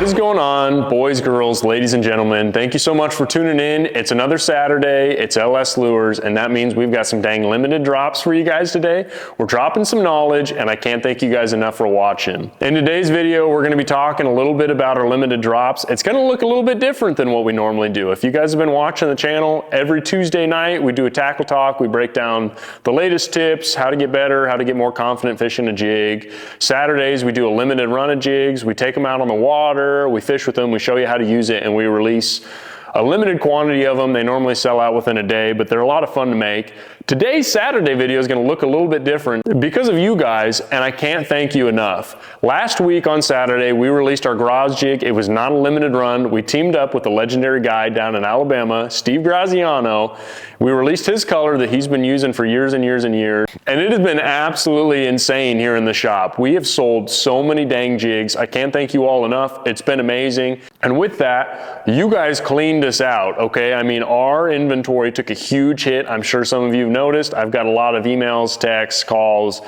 What is going on, boys, girls, ladies, and gentlemen? Thank you so much for tuning in. It's another Saturday, it's LS Lures, and that means we've got some dang limited drops for you guys today. We're dropping some knowledge, and I can't thank you guys enough for watching. In today's video, we're gonna be talking a little bit about our limited drops. It's gonna look a little bit different than what we normally do. If you guys have been watching the channel, every Tuesday night, we do a tackle talk. We break down the latest tips, how to get better, how to get more confident fishing a jig. Saturdays, we do a limited run of jigs. We take them out on the water, we fish with them, we show you how to use it, and we release a limited quantity of them. They normally sell out within a day, but they're a lot of fun to make. Today's Saturday video is going to look a little bit different because of you guys, and I can't thank you enough. Last week on Saturday, we released our Graz jig. It was not a limited run. We teamed up with the legendary guy down in Alabama, Steve Graziano. We released his color that he's been using for years and years and years, and it has been absolutely insane here in the shop. We have sold so many dang jigs. I can't thank you all enough. It's been amazing. And with that, you guys cleaned us out, okay? I mean, our inventory took a huge hit. I'm sure some of you have noticed. I've got a lot of emails, texts, calls,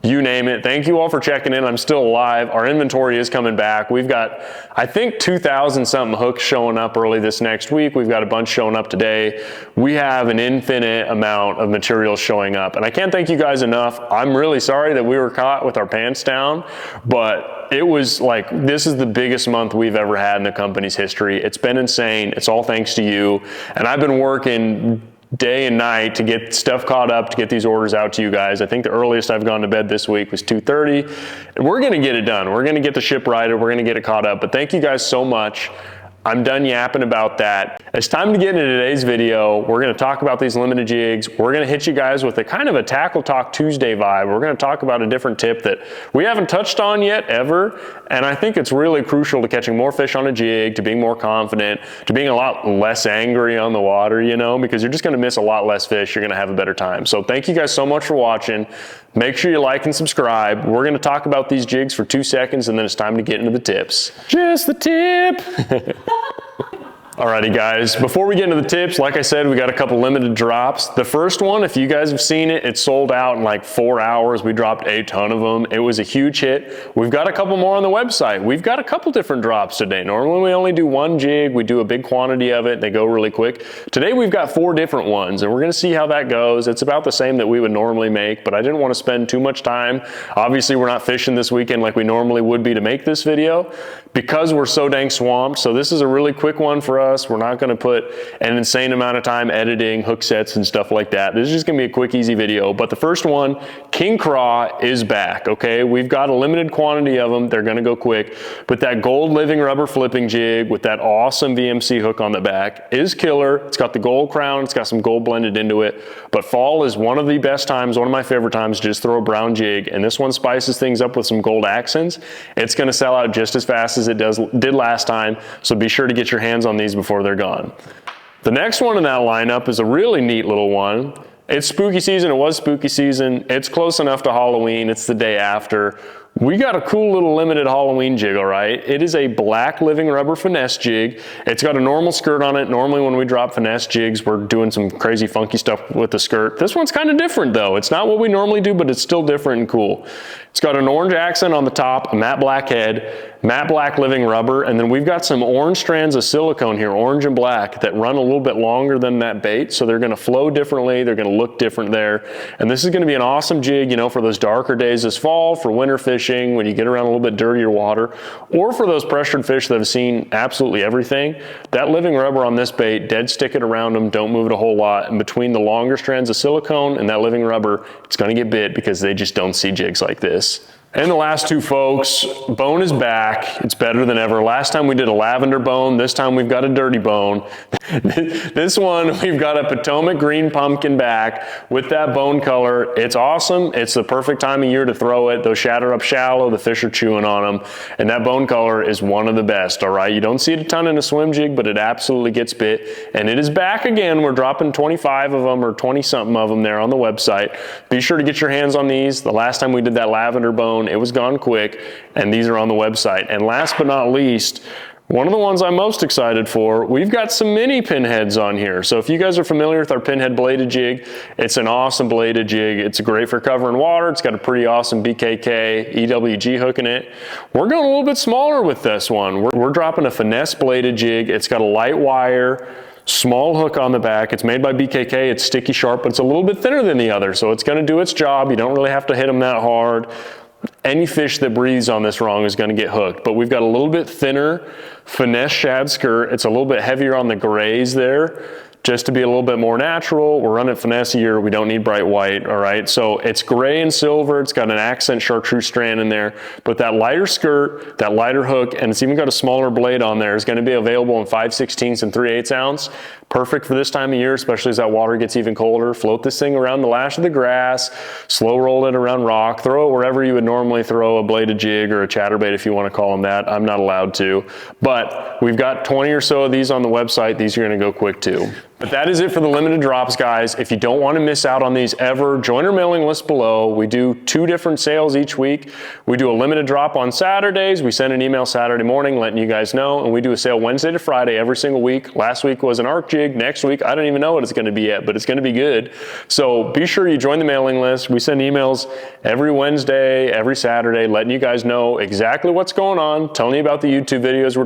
you name it. Thank you all for checking in. I'm still alive. Our inventory is coming back. We've got, I think, 2,000 something hooks showing up early this next week. We've got a bunch showing up today. We have an infinite amount of material showing up, and I can't thank you guys enough. I'm really sorry that we were caught with our pants down, but it was like, this is the biggest month we've ever had in the company's history. It's been insane. It's all thanks to you. And I've been working day and night to get stuff caught up, to get these orders out to you guys. I think the earliest I've gone to bed this week was 2:30. And we're gonna get it done. We're gonna get the ship righted. We're gonna get it caught up. But thank you guys so much. I'm done yapping about that. It's time to get into today's video. We're gonna talk about these limited jigs. We're gonna hit you guys with a kind of a Tackle Talk Tuesday vibe. We're gonna talk about a different tip that we haven't touched on yet ever, and I think it's really crucial to catching more fish on a jig, to being more confident, to being a lot less angry on the water, you know, because you're just gonna miss a lot less fish. You're gonna have a better time. So thank you guys so much for watching. Make sure you like and subscribe. We're gonna talk about these jigs for 2 seconds, and then it's time to get into the tips. Just the tip. Alrighty guys, before we get into the tips, like I said, we got a couple limited drops. The first one, if you guys have seen it, it sold out in like 4 hours. We dropped a ton of them. It was a huge hit. We've got a couple more on the website. We've got a couple different drops today. Normally we only do one jig. We do a big quantity of it. They go really quick. Today we've got 4 different ones, and we're gonna see how that goes. It's about the same that we would normally make, but I didn't want to spend too much time. Obviously we're not fishing this weekend like we normally would be to make this video because we're so dang swamped. So this is a really quick one for us. We're not going to put an insane amount of time editing hook sets and stuff like that. This is just going to be a quick, easy video. But the first one, CRAW is back, okay? We've got a limited quantity of them. They're going to go quick. But that gold living rubber flipping jig with that awesome VMC hook on the back is killer. It's got the gold crown. It's got some gold blended into it. But fall is one of the best times, one of my favorite times, to just throw a brown jig. And this one spices things up with some gold accents. It's going to sell out just as fast as it did last time. So be sure to get your hands on these before they're gone. The next one in that lineup is a really neat little one. It's spooky season. It was spooky season. It's close enough to Halloween. It's the day after. We got a cool little limited Halloween jig, all right? It is a black living rubber finesse jig. It's got a normal skirt on it. Normally when we drop finesse jigs, we're doing some crazy funky stuff with the skirt. This one's kind of different though. It's not what we normally do, but it's still different and cool. It's got an orange accent on the top, a matte black head, matte black living rubber, and then we've got some orange strands of silicone here, orange and black, that run a little bit longer than that bait, so they're gonna flow differently, they're gonna look different there. And this is gonna be an awesome jig, you know, for those darker days this fall, for winter fishing, when you get around a little bit dirtier water, or for those pressured fish that have seen absolutely everything. That living rubber on this bait, dead stick it around them, don't move it a whole lot, and between the longer strands of silicone and that living rubber, it's gonna get bit because they just don't see jigs like this. And the last two, folks, bone is back. It's better than ever. Last time we did a lavender bone. This time we've got a dirty bone. This one, we've got a Potomac green pumpkin back with that bone color. It's awesome. It's the perfect time of year to throw it. Those shatter up shallow, the fish are chewing on them. And that bone color is one of the best, all right? You don't see it a ton in a swim jig, but it absolutely gets bit. And it is back again. We're dropping 25 of them or 20 something of them there on the website. Be sure to get your hands on these. The last time we did that lavender bone, it was gone quick, and these are on the website. And last but not least, One of the ones I'm most excited for, we've got some mini pinheads on here. So if you guys are familiar with our pinhead bladed jig, it's an awesome bladed jig. It's great for covering water. It's got a pretty awesome BKK EWG hook in it. We're going a little bit smaller with this one. We're dropping a finesse bladed jig. It's got a light wire, small hook on the back. It's made by BKK. It's sticky sharp, but it's a little bit thinner than the other. So it's going to do its job. You don't really have to hit them that hard. Any fish that breathes on this wrong is going to get hooked. But we've got a little bit thinner finesse shad skirt. It's a little bit heavier on the grays there, just to be a little bit more natural. We're running finessier. We don't need bright white, all right? So it's gray and silver. It's got an accent chartreuse strand in there. But that lighter skirt, that lighter hook, and it's even got a smaller blade on there, is going to be available in 5/16 and 3/8 ounce. Perfect for this time of year, especially as that water gets even colder. Float this thing around the lash of the grass, slow roll it around rock, throw it wherever you would normally throw a bladed jig or a chatterbait, if you want to call them that. I'm not allowed to. But we've got 20 or so of these on the website. These are going to go quick too. But that is it for the limited drops, guys. If you don't want to miss out on these ever, join our mailing list below. We do 2 different sales each week. We do a limited drop on Saturdays. We send an email Saturday morning letting you guys know, and we do a sale Wednesday to Friday every single week. Last week was an arc jig. Next week, I don't even know what it's going to be yet, but it's going to be good. So be sure you join the mailing list. We send emails every Wednesday, every Saturday, letting you guys know exactly what's going on, telling you about the YouTube videos we're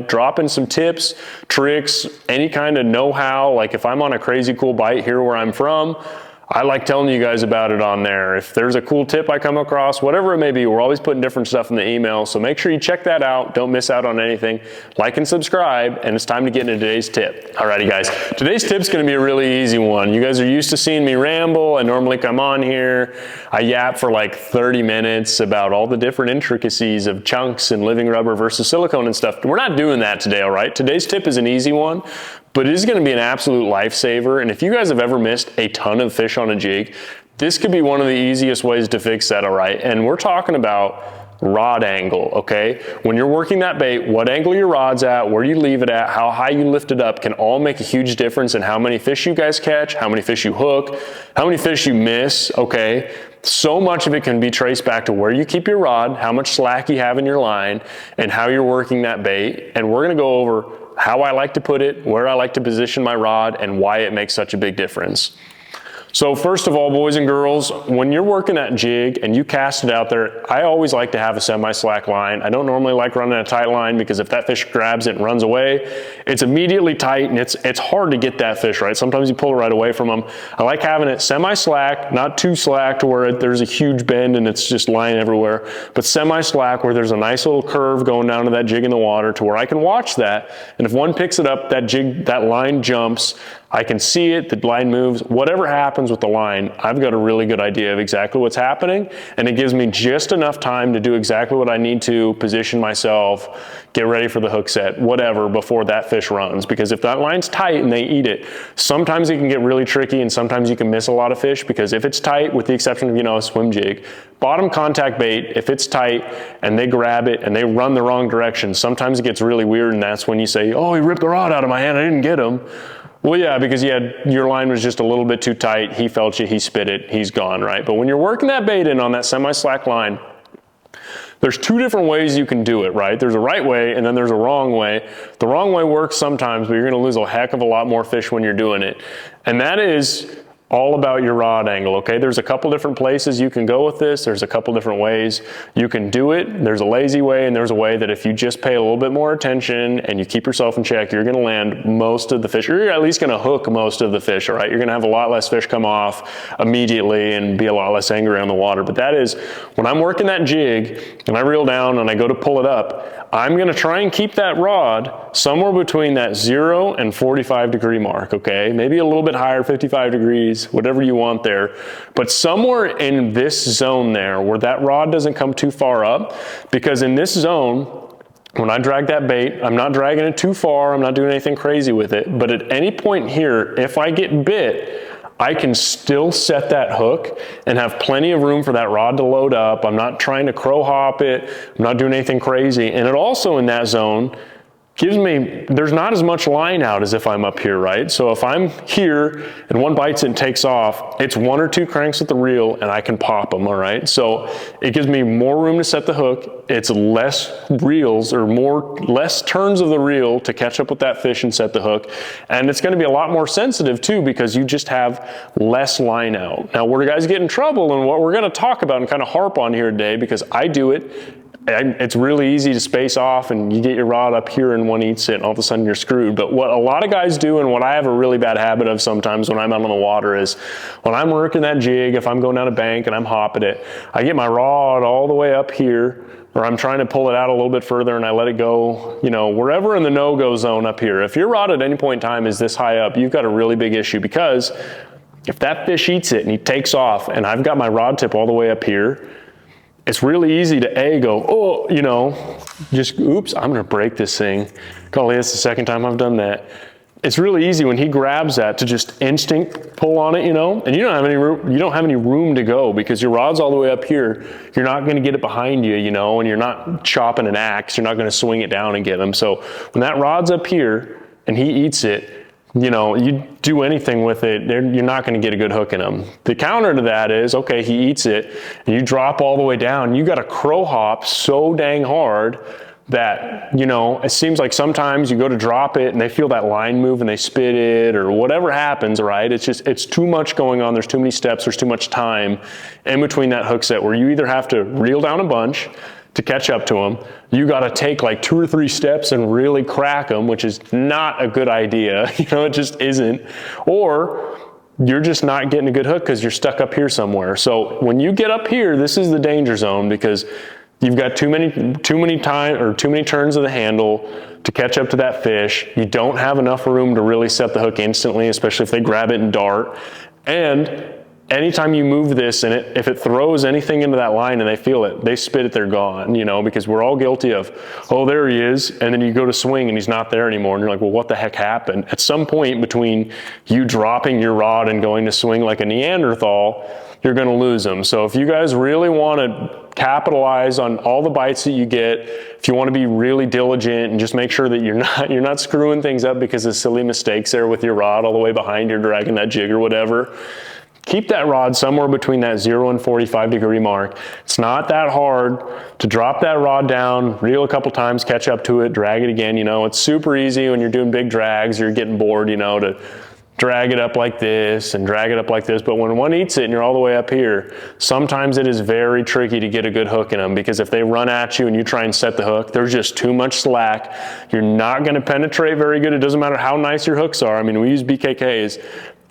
dropping some tips, tricks, any kind of know-how. Like if I'm on a crazy cool bite here where I'm from, I like telling you guys about it on there. If there's a cool tip I come across, whatever it may be, we're always putting different stuff in the email. So make sure you check that out. Don't miss out on anything. Like and subscribe, and it's time to get into today's tip. Alrighty guys, today's tip's gonna be a really easy one. You guys are used to seeing me ramble. I normally come on here, I yap for like 30 minutes about all the different intricacies of chunks and living rubber versus silicone and stuff. We're not doing that today, all right? Today's tip is an easy one, but it is going to be an absolute lifesaver. And if you guys have ever missed a ton of fish on a jig, this could be one of the easiest ways to fix that, all right? And we're talking about rod angle, okay? When you're working that bait, what angle your rod's at, where you leave it at, how high you lift it up can all make a huge difference in how many fish you guys catch, how many fish you hook, how many fish you miss, okay? So much of it can be traced back to where you keep your rod, how much slack you have in your line, and how you're working that bait. And we're gonna go over how I like to put it, where I like to position my rod, and why it makes such a big difference. So first of all, boys and girls, when you're working that jig and you cast it out there, I always like to have a semi-slack line. I don't normally like running a tight line because if that fish grabs it and runs away, it's immediately tight and it's hard to get that fish, right? Sometimes you pull it right away from them. I like having it semi-slack, not too slack to where there's a huge bend and it's just lying everywhere, but semi-slack where there's a nice little curve going down to that jig in the water to where I can watch that. And if one picks it up, that line jumps, I can see it, the line moves, whatever happens with the line, I've got a really good idea of exactly what's happening, and it gives me just enough time to do exactly what I need to, position myself, get ready for the hook set, whatever, before that fish runs. Because if that line's tight and they eat it, sometimes it can get really tricky and sometimes you can miss a lot of fish because if it's tight, with the exception of, a swim jig, bottom contact bait, if it's tight and they grab it and they run the wrong direction, sometimes it gets really weird and that's when you say, oh, he ripped the rod out of my hand, I didn't get him. Well, yeah, because your line was just a little bit too tight. He felt you, he spit it, he's gone, right? But when you're working that bait in on that semi-slack line, there's 2 different ways you can do it, right? There's a right way and then there's a wrong way. The wrong way works sometimes, but you're gonna lose a heck of a lot more fish when you're doing it. And that is all about your rod angle, okay? There's a couple different places you can go with this. There's a couple different ways you can do it. There's a lazy way and there's a way that if you just pay a little bit more attention and you keep yourself in check, you're gonna land most of the fish, or you're at least gonna hook most of the fish, all right? You're gonna have a lot less fish come off immediately and be a lot less angry on the water. But that is, when I'm working that jig and I reel down and I go to pull it up, I'm gonna try and keep that rod somewhere between that 0 and 45-degree mark, okay? Maybe a little bit higher, 55 degrees, whatever you want there. But somewhere in this zone there where that rod doesn't come too far up, because in this zone, when I drag that bait, I'm not dragging it too far, I'm not doing anything crazy with it, but at any point here, if I get bit, I can still set that hook and have plenty of room for that rod to load up. I'm not trying to crow hop it. I'm not doing anything crazy. And it also in that zone, there's not as much line out as if I'm up here, right? So if I'm here and one bites it and takes off, it's 1 or 2 cranks at the reel and I can pop them, all right? So it gives me more room to set the hook. It's less reels or less turns of the reel to catch up with that fish and set the hook. And it's gonna be a lot more sensitive too, because you just have less line out. Now, where guys get in trouble and what we're gonna talk about and kind of harp on here today, because I do it, it's really easy to space off and you get your rod up here and one eats it and all of a sudden you're screwed. But what a lot of guys do, and what I have a really bad habit of sometimes when I'm out on the water, is when I'm working that jig, if I'm going down a bank and I'm hopping it, I get my rod all the way up here, or I'm trying to pull it out a little bit further and I let it go, you know, wherever in the no-go zone up here. If your rod at any point in time is this high up, you've got a really big issue, because if that fish eats it and he takes off and I've got my rod tip all the way up here, it's really easy to go, oh, you know, just, oops, I'm gonna break this thing. Golly, it's the second time I've done that. It's really easy when he grabs that to just instinct pull on it, you know, and you don't have any room to go, because your rod's all the way up here. You're not gonna get it behind you, you know, and you're not chopping an axe. You're not gonna swing it down and get him. So when that rod's up here and he eats it, you know, you do anything with it, you're not going to get a good hook in them. The counter to that is, okay, he eats it, and you drop all the way down. You got to crow hop so dang hard that, you know, it seems like sometimes you go to drop it and they feel that line move and they spit it or whatever happens, right? It's just, it's too much going on. There's too many steps. There's too much time in between that hook set, where you either have to reel down a bunch to catch up to them. You got to take like 2 or 3 steps and really crack them, which is not a good idea. You know, it just isn't. Or you're just not getting a good hook because you're stuck up here somewhere. So when you get up here, this is the danger zone, because you've got too many turns of the handle to catch up to that fish. You don't have enough room to really set the hook instantly, especially if they grab it and dart. And anytime you move this and if it throws anything into that line and they feel it, they spit it, they're gone, you know, because we're all guilty of, oh, there he is. And then you go to swing and he's not there anymore. And you're like, well, what the heck happened? At some point between you dropping your rod and going to swing like a Neanderthal, you're going to lose them. So if you guys really want to capitalize on all the bites that you get, if you want to be really diligent and just make sure that you're not screwing things up because of silly mistakes there with your rod all the way behind, you're dragging that jig or whatever, keep that rod somewhere between that 0 and 45-degree mark. It's not that hard to drop that rod down, reel a couple times, catch up to it, drag it again. You know, it's super easy when you're doing big drags, you're getting bored, you know, to drag it up like this and drag it up like this. But when one eats it and you're all the way up here, sometimes it is very tricky to get a good hook in them, because if they run at you and you try and set the hook, there's just too much slack. You're not going to penetrate very good. It doesn't matter how nice your hooks are. I mean, we use BKKs.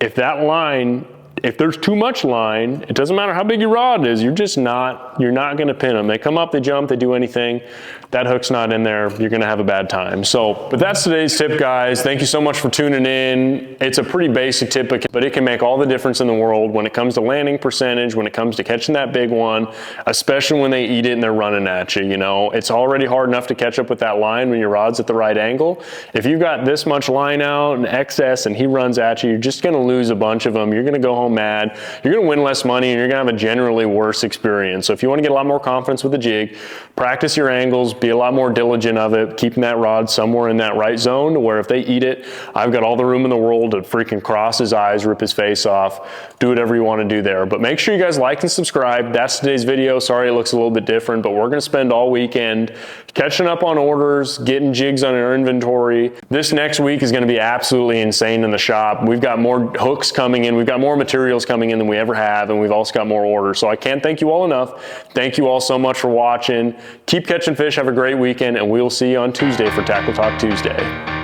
If that line, if there's too much line, it doesn't matter how big your rod is, you're not going to pin them. They come up, they jump, they do anything. That hook's not in there, you're going to have a bad time. So, but that's today's tip, guys. Thank you so much for tuning in. It's a pretty basic tip, but it can make all the difference in the world when it comes to landing percentage, when it comes to catching that big one, especially when they eat it and they're running at you. You know, it's already hard enough to catch up with that line when your rod's at the right angle. If you've got this much line out and excess and he runs at you, you're just going to lose a bunch of them. You're going to go home mad. You're going to win less money, and you're going to have a generally worse experience. So if you want to get a lot more confidence with the jig, practice your angles, be a lot more diligent of it, keeping that rod somewhere in that right zone to where if they eat it, I've got all the room in the world to freaking cross his eyes, rip his face off, do whatever you want to do there. But make sure you guys like and subscribe. That's today's video. Sorry it looks a little bit different, but we're going to spend all weekend catching up on orders, getting jigs on our inventory. This next week is going to be absolutely insane in the shop. We've got more hooks coming in. We've got more materials coming in than we ever have, and we've also got more orders. So I can't thank you all enough. Thank you all so much for watching. Keep catching fish. Have a great weekend, and we'll see you on Tuesday for Tackle Talk Tuesday.